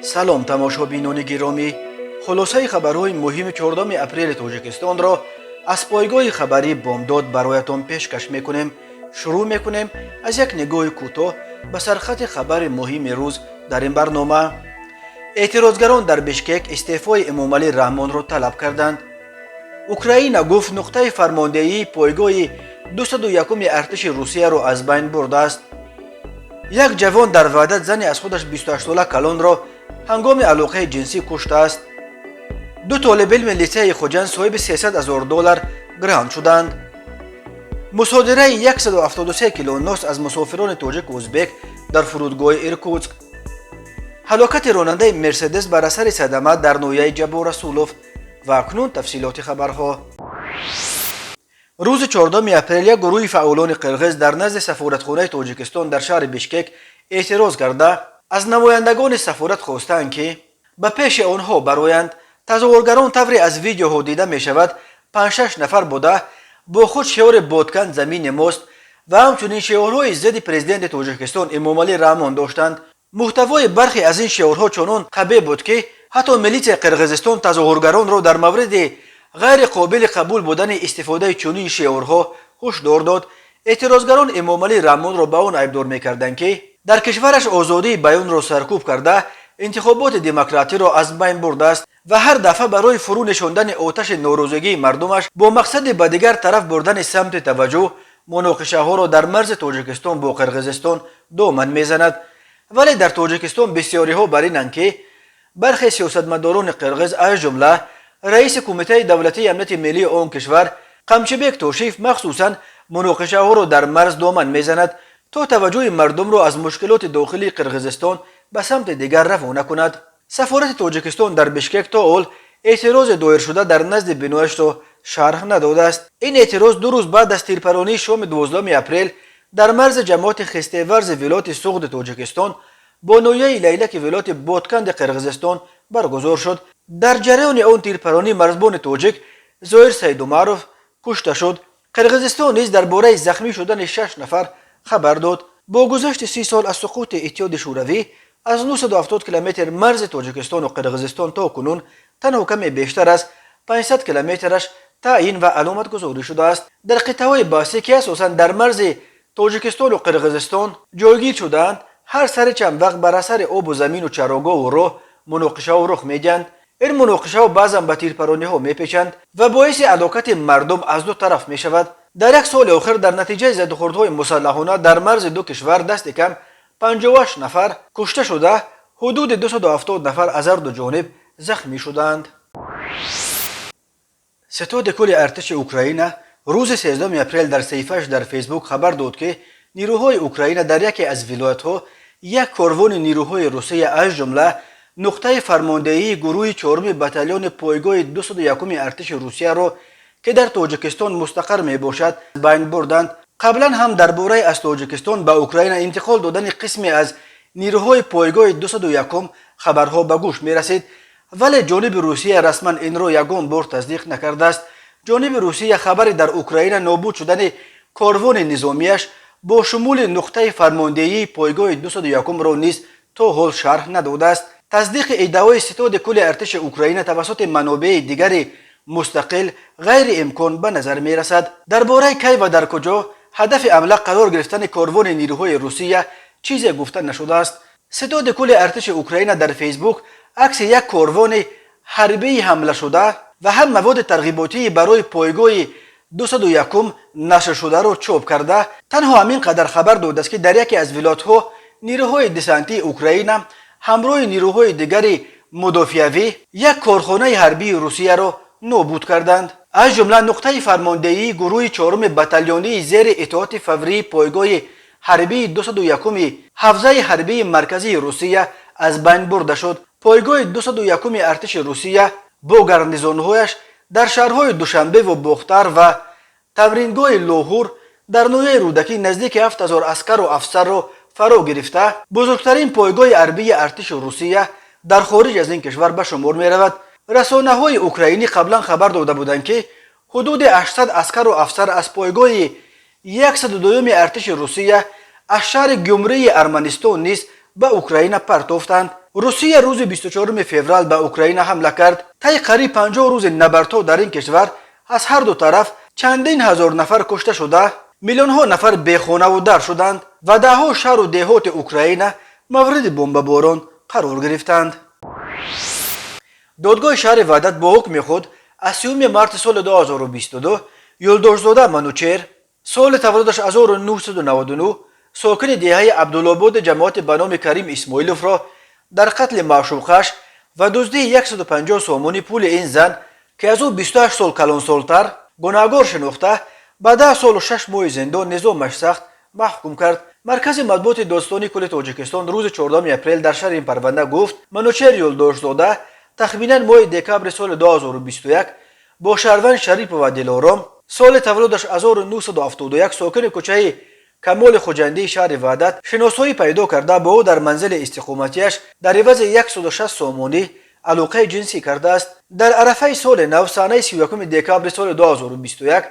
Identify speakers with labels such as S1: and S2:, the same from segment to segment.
S1: سلام تماشابینان گرامی، خلاصه خبرهای مهم 14 اپریل تاجیکستان را از پایگاه خبری بامداد برایتان پیشکش میکنیم. شروع میکنیم از یک نگاه کوتاه به سرخط خبر مهم روز در این برنامه. اعتراضگران در بشکک استعفای امامعلی رحمان را طلب کردند. اوکراین گفت نقطه فرماندهی پایگاه 201 ارتش روسیه را از بین برده است. یک جوان در وحدت زن از خودش 28 ساله کلان را هنگام علاقه جنسی کشته است. دو طالب علم لیسه خوجند صاحب $300,000 گران شدند. مصادره 173 کیلو نفت از مسافران تاجیک و ازبک در فرودگاه ایرکوتسک. هلاکت راننده مرسدس بر اثر صدمه در ناحیه جبار رسولوف. و اکنون تفصیلات خبرها. روز 14 اپریل یک گروه فعالان قرغز در نزد سفارتخانه تاجیکستان در شهر بشکک اعتراض کرده از نمایندگان سفارت خواستند که به پیش آنها برآیند. تظاهرگران طوری از ویدیوها دیده می شود 5-6 نفر بوده با خود شعار بادکن زمین ماست و همچنین شعارهای ضد پرزیدنت تاجیکستان امامعلی رحمان داشتند. محتوای برخی از این شعارها چنان قبیح بود که حتی ملیت قرغزستان تظاهرگران را در مورد غیر قابل قبول بودن استفاده چنین شعارها هشدار داد. اعتراضگران امامعلی رحمان را به آن ایبدار می‌کردند که در کشورش آزادی بیان را سرکوب کرده، انتخابات دموکراتی را از بین برده است و هر دفعه برای فرو نشاندن آتش ناراضگی مردمش با مقصد به دیگر طرف بردن سمت توجه مناقشه ها را در مرز تاجیکستان با قرغزستان دامن میزند. ولی در تاجیکستان بسیاری ها بر اینند که برخی سیاستمداران قرغز از جمله رئیس کمیته دولتی امنیت ملی آن کشور قمچبک توشیف مخصوصا مناقشه ها را در مرز دامن میزند تا توجه مردم را از مشکلات داخلی قرغزستان به سمت دیگر رفع نکند. سفارت تاجیکستان در بشکک تا حال اعتراض دایر شده در نزد بنایش را شرح نداده است. این اعتراض 2 روز بعد از تیرپرانی شام 12 اپریل در مرز جماعت خسته‌ورز ولایت سغد تاجیکستان با ناحیه لیلک ولایت بادکند قرغزستان برگزار شد. در جریان آن تیرپرانی مرزبان تاجیک ظاهر سیدومعروف کشته شد. قرغزستان نیز درباره زخمی شدن 6 نفر خبر داد. با گذشت 30 سال از سقوط اتحاد شوروی از 970 کیلومتر مرز تاجیکستان و قرغزستان تا کنون تنها کمی بیشتر از 500 کیلومترش تعیین و علامت گذاری شده است. در قطعه‌های بحثی که اساساً در مرز تاجیکستان و قرغزستان جایگیر شدند، هر سر چند وقت بر اثر آب و زمین و چراگاه و راه مناقشه ها رخ می‌دهند. این مناقشه ها بعضا به تیرپرانی ها میپیچند و باعث هلاکت مردم از دو طرف می شود. در یک سال آخر در نتیجه زدوخوردهای مسلحانه در مرز دو کشور دست کم 58 نفر کشته شده، حدود 270 نفر از هر دو جانب زخمی شدند. ستاد کل ارتش اوکراین روز 13 اپریل در صفحه‌اش در فیسبوک خبر داد که نیروهای اوکراین در یکی از ولایت‌ها یک کاروان نیروهای روسیه از جمله نقطه فرماندهی گروه 4 بتالون پایگاه 201 ارتش روسیه را که در تاجیکستان مستقر می باشد بین بردند. قبلا هم درباره از تاجیکستان به اوکراین انتقال دادن قسمی از نیروهای پایگاه 201 خبرها به گوش می رسید، ولی جانب روسیه رسما این را یگان بار تصدیق نکرده است. جانب روسیه خبری در اوکراین نابود شدن کاروان نظامیش با شمول نقطه فرماندهی پایگاه 201 را نیز تا حال شرح نداده است. تصدیق ادعای ستاد کل ارتش اوکراین توسط منابع دیگر مستقل غیر امکان به نظر می رسد. درباره کی و در کجا هدف حمله قرار گرفتن کاروان نیروهای روسیه چیزی گفته نشده است. ستاد کل ارتش اوکراین در فیسبوک عکس یک کاروان حربی حمله شده و هم مواد ترغیباتی برای پایگاه 201 نشر شده را چاپ کرده. تنها همین قدر خبر داده است که در یکی از ولایت‌ها نیروهای دسانتی اوکراین همراه نیروهای دیگری مدافعوی یک کارخانه حربی روسیه را نابود کردند. از جمله نقطه فرماندهی گروه 4 بتالونی زیر اطاعت فوری پایگاه حربی 201 حوزه حربی مرکزی روسیه از بین برده شد. پایگاه 201 ارتش روسیه با گارنیزون‌هایش در شهرهای دوشنبه و باختر و تمرینگاه لاهور در ناحیه رودکی نزدیک 7000 عسکر و افسر را فرا گرفته بزرگترین پایگاه حربی ارتش روسیه در خارج از این کشور به شمار می رود. رسانه‌های اوکراینی قبلا خبر داده بودند که حدود 800 عسکر و افسر از پایگاه 102 ارتش روسیه از شهر گیومری ارمنستان نیز به اوکراین پرتافتند. روسیه روز 24 فوریه به اوکراین حمله کرد. طی قریب 50 روز نبردها در این کشور از هر دو طرف چندین هزار نفر کشته شده، میلیون ها نفر بیخانه و در شدند و ده ها شهر و دهات اوکراین مورد بمباران قرار گرفتند. دادگاه شهر وحدت با حکم خود از 3 مارس سال 2022 یلدرزاده منوچهر سال تولدش 1999 ساکن دهه عبدالآباد جماعت به نام کریم اسماعیلوف را در قتل معشوقش و دزدی 150 سومانی پول این زن که از او 28 سال کلانسالتر گناهکار شناخته به 10 سال و 6 ماه زندان نظامش سخت محکوم کرد. مرکز مطبوعات داستانی کل تاجیکستان روز 14 اپریل در شرح این پرونده گفت منوچهر یلدرزاده تخمینا ماه دکبر سال 2021 با شهروند شریف و دلارام سال تولدش 1971 ساکن کوچه کمال خوجندی شهر وحدت شناسایی پیدا کرده با او در منزل استقامتیش در عوض 160 سومانی علاقه جنسی کرده است. در عرفه سال نو سانه 31 دکبر سال 2021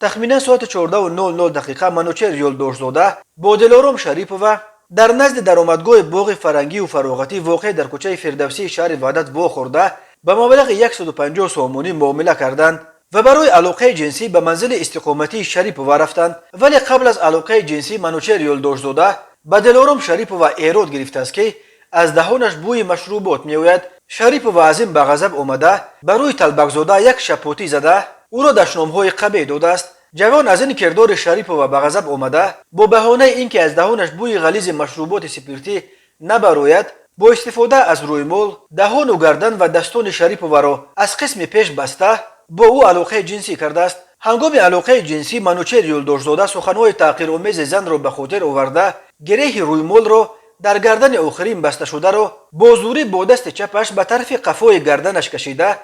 S1: تخمینا ساعت 14:00 منوچهر یلدرزاده با دلارام شریف و در نزد درآمدگاه باغ فرنگی و فراغتی واقع در کوچه فردوسی شهر وحدت واخورده به مبلغ 150 سومانی معامله کردند و برای علاقه جنسی به منزل استقامتی شریف و رفتند. ولی قبل از علاقه جنسی منوچهر یلدرزاده به دلارام شریف و ایراد گرفته است که از دهانش بوی مشروبات میآید. شریف و از این به غضب آمده برای طلبکزاده یک شپوتی زده او را دشنام‌های قبیح داده است. جوان از این کردار شریف و به غضب آمده با بهانه اینکه از دهانش بوی غلیظ مشروبات سپیرتی نبراید با استفاده از رویمال دهان و گردن و دستان شریف و را از قسم پیش بسته با او علاقه جنسی کرده است. هنگام علاقه جنسی منوچهر یلدرزاده سخنهای تحقیرآمیز زن را به خاطر آورده گره رویمال را در گردن آخرین بسته شده را با زوری با دست چپش به طرف قفای گردنش کشیده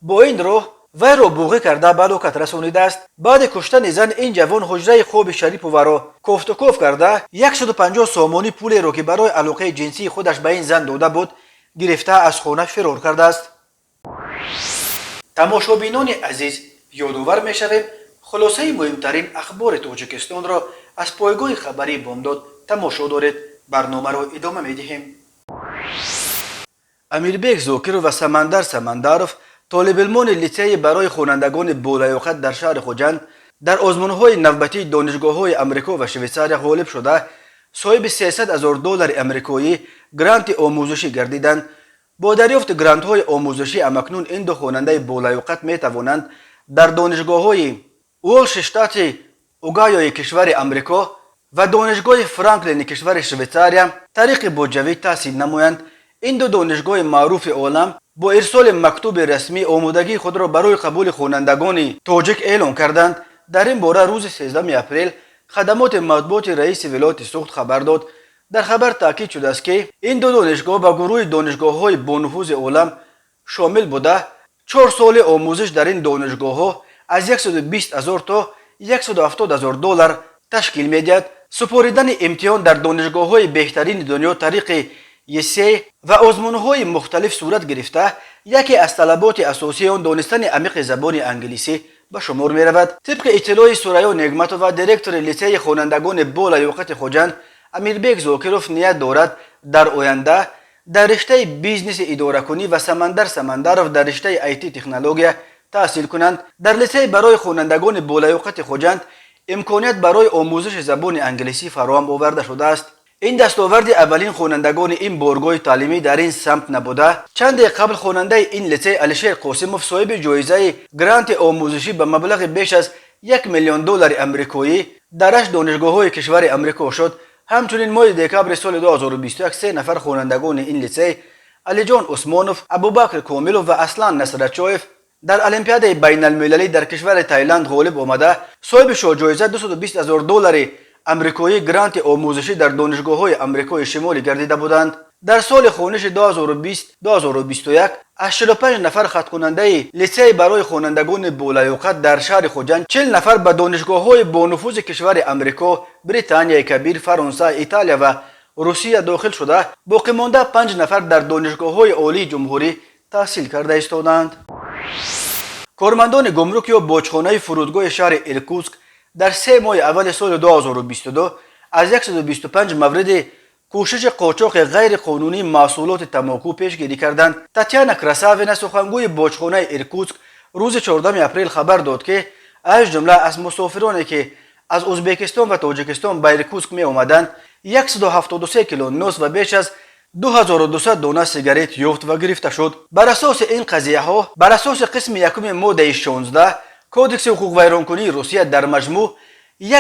S1: با این راه وی را بوغه کرده به هلاکت رسانیده است. بعد کشتن زن این جوان حجره خواب شریف و را کوفت و کوف کرده 150 سومانی پول را که برای علاقه جنسی خودش به این زن داده بود گرفته از خانه فرار کرده است. تماشابینان عزیز یادآور می‌شویم خلاصه مهمترین اخبار تاجیکستان را از پایگاه خبری بامداد تماشا دارید. برنامه را ادامه می‌دهیم. امیربک زاکر و سمندروف طالب علمان لیسه برای خوانندگان بالیاقت در شهر خوجند در آزمون‌های نوبتی دانشگاه‌های امریکا و شویساریا غالب شده صاحب $300,000 امریکایی گرانت آموزشی گردیدند. با دریافت گرانت‌های آموزشی اکنون این دو خواننده بالیاقت می‌توانند در دانشگاه‌های والشتات اوگایو کشور امریکا و دانشگاه فرانکلین کشور شویساریا طریق بودجوی تحصیل نمایند. این دو دانشگاه معروف عالم با ارسال مکتوب رسمی آمادگی خود را برای قبول خوانندگان تاجیک اعلام کردند. در این باره روز 13 اپریل خدمات مطبوعات رئیس ولایت سوخت خبر داد. در خبر تاکید شده است که این دو دانشگاه به گروه دانشگاه‌های با نفوذ عالم شامل بوده 4 سال آموزش در این دانشگاه‌ها از 120,000 تا $170,000 تشکیل می‌دهد. سپاریدن امتحان در دانشگاه‌های بهترین دنیا طریق یسه و آزمون‌های مختلف صورت گرفته یکی از طلبات اساسی آن دانستن عمیق زبان انگلیسی به شمار می‌رود. طبق اطلاع سوریا نگمتووا دیرکتور لیسه خوانندگان بالیاقت خوجند امیربک زاکروف نیت دارد در آینده در رشته بیزنس اداره‌کنی و سمندروف در رشته آیتی تکنولوژی تحصیل کنند. در لیسه برای خوانندگان بالیاقت خوجند امکانیت برای آموزش زبان انگلیسی فراهم آورده شده است. این دستاورد اولین خوانندگان این بارگاه تعلیمی در این سمت نبوده. چند قبل خواننده این لیسه علیشیر قاسموف صاحب جایزه گرانت آموزشی به مبلغ بیش از $1,000,000 امریکایی در 8 دانشگاه‌های کشور امریکا شد. همچنین ماه دکبر سال 2021 3 نفر خوانندگان این لیسه علی جان عثمانوف، ابوبکر کاملوف و اصلان نصرتچایف در المپیاد بین المللی در کشور تایلند غالب آمده صاحب جایزه $220,000 امریکایی گرانت آموزشی در دانشگاه‌های امریکای شمالی گردیده بودند. در سال خوانش 2020-2021 از 45 نفر خط کننده لیسه برای خوانندگان بالیاقت در شهر خوجند 40 نفر به دانشگاه‌های با نفوذ کشور امریکا، بریتانیای کبیر، فرانسه، ایتالیا و روسیه داخل شده، باقی مانده 5 نفر در دانشگاه‌های عالی جمهوری تحصیل کرده ایستادند. کارمندان گمرک یا باجخانه فرودگاه شهر ایرکوتسک در 3 ماه اول سال 2022 از 125 مورد کوشش قاچاق غیر قانونی محصولات تماکو پیشگیری کردند. تاتیانا کراساوینا سخنگوی باجخانه ایرکوتسک روز 14 اپریل خبر داد که از جمله از مسافرانی که از ازبکستان و تاجیکستان به ایرکوتسک می آمدند 173 کیلو نوس و بیش از 2200 دانه سیگارت یافت و گرفته شد. بر اساس این قضیه ها، بر اساس قسم یکم ماده 16 کودکس حقوق ویرانکنی روسیه در مجموع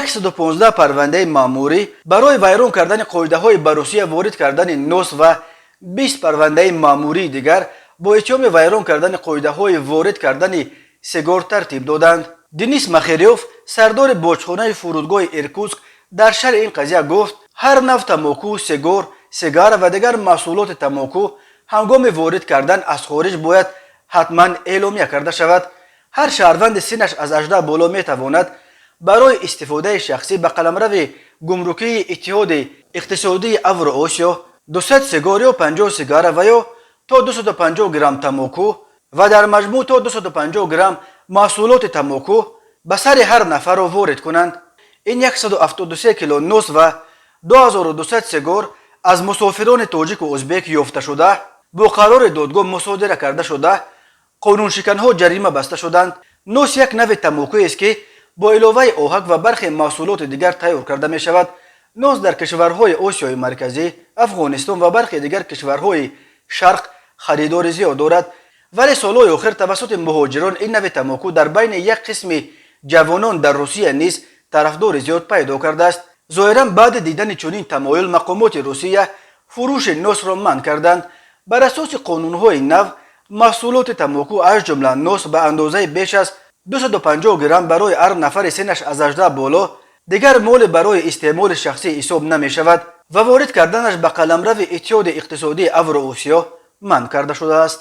S1: 115 پرونده ماموری برای ویران کردن قاعده های به روسیه وارد کردن نوس و 20 پرونده ماموری دیگر با اتهام ویران کردن قاعده های وارد کردن سیگار ترتیب دادند. دنیس مخیریوف سردار باجخانه فرودگاه ایرکوتسک در شرح این قضیه گفت هر نوع تماکو، سیگار و دیگر محصولات تماکو هنگام وارد کردن از خارج باید حتما اعلامیه کرده شود. هر شهروند سنش از 18 بالا می تواند برای استفاده شخصی به قلمرو گمرکی اتحاد اقتصادی اوراسیا 200 سیگار یا 50 سیگار و یا تا 250 گرم تماکو و در مجموع تا 250 گرم محصولات تماکو به سر هر نفر را وارد کنند. این 173 کیلو نوس و 2200 سیگار از مسافران تاجیک و ازبک یافته شده، با قرار دادگاه مصادره کرده شده، قانون شکنها جریمه بسته شدند. نوس یک نوع تماکو است که با علاوه آهک و برخی محصولات دیگر تیار کرده می شود. نوس در کشورهای آسیای مرکزی، افغانستان و برخی دیگر کشورهای شرق خریدار زیاد دارد، ولی سالهای آخر توسط مهاجران این نوع تماکو در بین یک قسم جوانان در روسیه نیز طرفدار زیاد پیدا کرده است. ظاهرا بعد دیدن چنین تمایل مقامات روسیه فروش نوس را منع کردند. بر اساس قانونهای نو محصولات تماکو از جمله نوس به اندازه بیش از 250 گرم برای هر نفر سنش از 18 بالا دیگر مال برای استعمال شخصی حساب نمی شود و وارد کردنش به قلمرو اتحاد اقتصادی اوراسیا منع کرده شده است.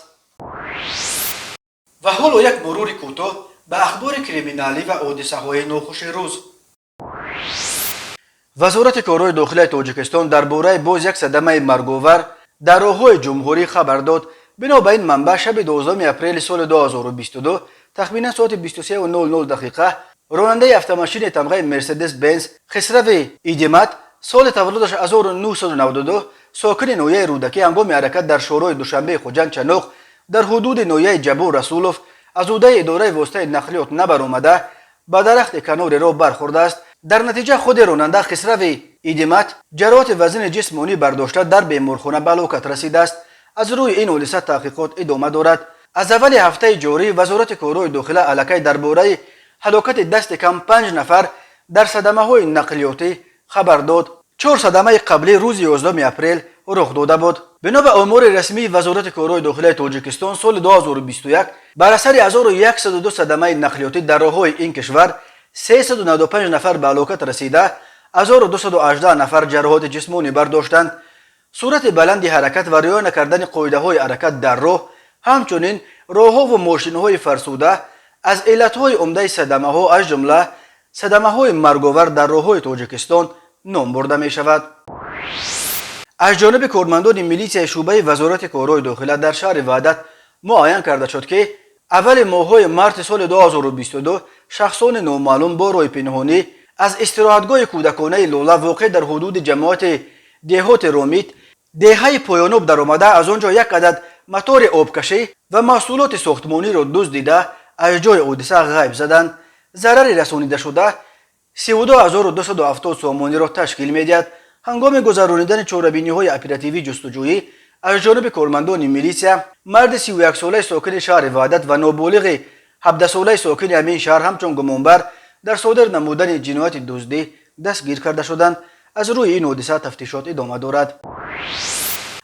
S1: و حالا یک مرور کوتاه به اخبار کریمینالی و حادثه های ناخوش روز. وزارت کارهای داخلی تاجیکستان درباره باز یک صدمه مرگاور در راههای جمهوری خبر داد. بنابراین منبع شب 12 اپریل سال 2022 تقریبا ساعت 23:00 دقیقه راننده اتومبیل تمغه مرسدس بنز خسرو ایدیمت سال تولدش 1992 ساکن نویه رودکی هنگام حرکت در شورای دوشنبه خوجند چنوق در حدود نویه جبو رسولوف از عهده اداره واسطه نقلیات نبرآمده به درخت کنار راه برخورده است. در نتیجه خود راننده خسرو ایدیمت جراحت وزن جسمانی برداشته در بیمارخانه به هلاکت رسیده است. از روی این حادثه تحقیقات ادامه دارد. از اول هفته جاری وزارت کارهای داخلی الکی درباره هلاکت دست کم 5 نفر در صدمه های نقلیاتی خبر داد. 4 صدمه قبلی روز 11 اپریل رخ داده بود. بنا به آمار رسمی وزارت کارهای داخلی تاجیکستان سال 2021 بر اثر 1102 صدمه نقلیاتی در راههای این کشور 395 نفر به هلاکت رسیده، 1218 نفر جراحات جسمانی برداشتند. سرعت بلند حرکت و رعایت نکردن قاعده های حرکت در راه، همچنین راهها و ماشین های فرسوده از علتهای عمده صدمه ها از جمله صدمه های مرگاور در راههای تاجیکستان نام برده می شود. از جانب کارمندان میلیشیای شعبه وزارت کارهای داخلی در شهر وحدت معاین کرده شد که اول ماه‌های مارس سال 2022 شخصان نامعلوم با راه پنهانی از استراحتگاه کودکانه لولا واقع در حدود جماعت دهات رامیت دهه پایانوب در آمده از آنجا یک عدد موتور آبکشی و محصولات ساختمانی را دزدیده از جای حادثه غیب زدند. ضرر رسانیده شده 32270 سومانی را تشکیل می‌دهد. هنگام گذرانیدن چاره‌بینی‌های اپراتیوی جستجویی از جانب کارمندان میلیشیا، مرد 31 ساله ساکن شهر وحدت و نابالغ 17 ساله ساکن همین شهر همچون گمانبر در صادر نمودن جنایت دزدی دستگیر کرده شدند. از روی این حادثه تفتیشات ادامه دارد.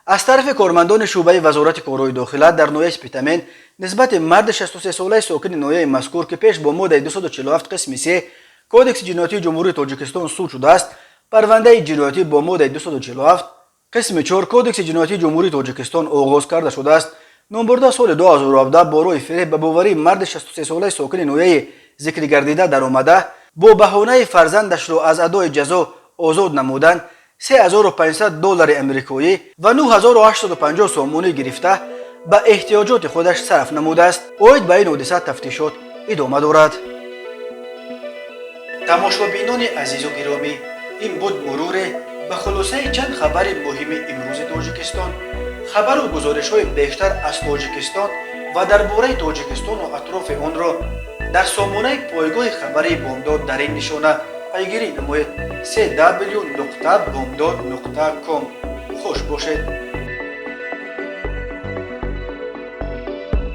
S1: از طرف کارمندان شعبه وزارت کارهای داخلی در نویه اسپیتامن نسبت مرد 63 ساله ساکن نویه مذکور که پیش با ماده 247 قسم 3 کودکس جنایتی جمهوری تاجیکستان صادر شده است، پرونده جنایتی با ماده 247 قسم 4 کودکس جنایتی جمهوری تاجیکستان آغاز کرده شده است. نامبرده سال 2017 با روی فریب به باوری مرد 63 ساله ساکن نویه ذکر گردیده در آمده با بهانه فرزندش را از ادای جزا آزاد نمودن 3500 دلار امریکایی و 9850 سومانی گرفته به احتیاجات خودش صرف نموده است. اوید به این حادثه تفتیشات ادامه دارد. تماشابینان عزیز و گرامی، این بود مرور به خلاصه چند خبر مهم امروز تاجیکستان، خبر و گزارش های بیشتر از تاجیکستان و درباره تاجیکستان و اطراف آن را در سامانه پایگاه خبری بامداد در این نشانه پیگیری نمایید: www.bamdad.com. خوش باشید.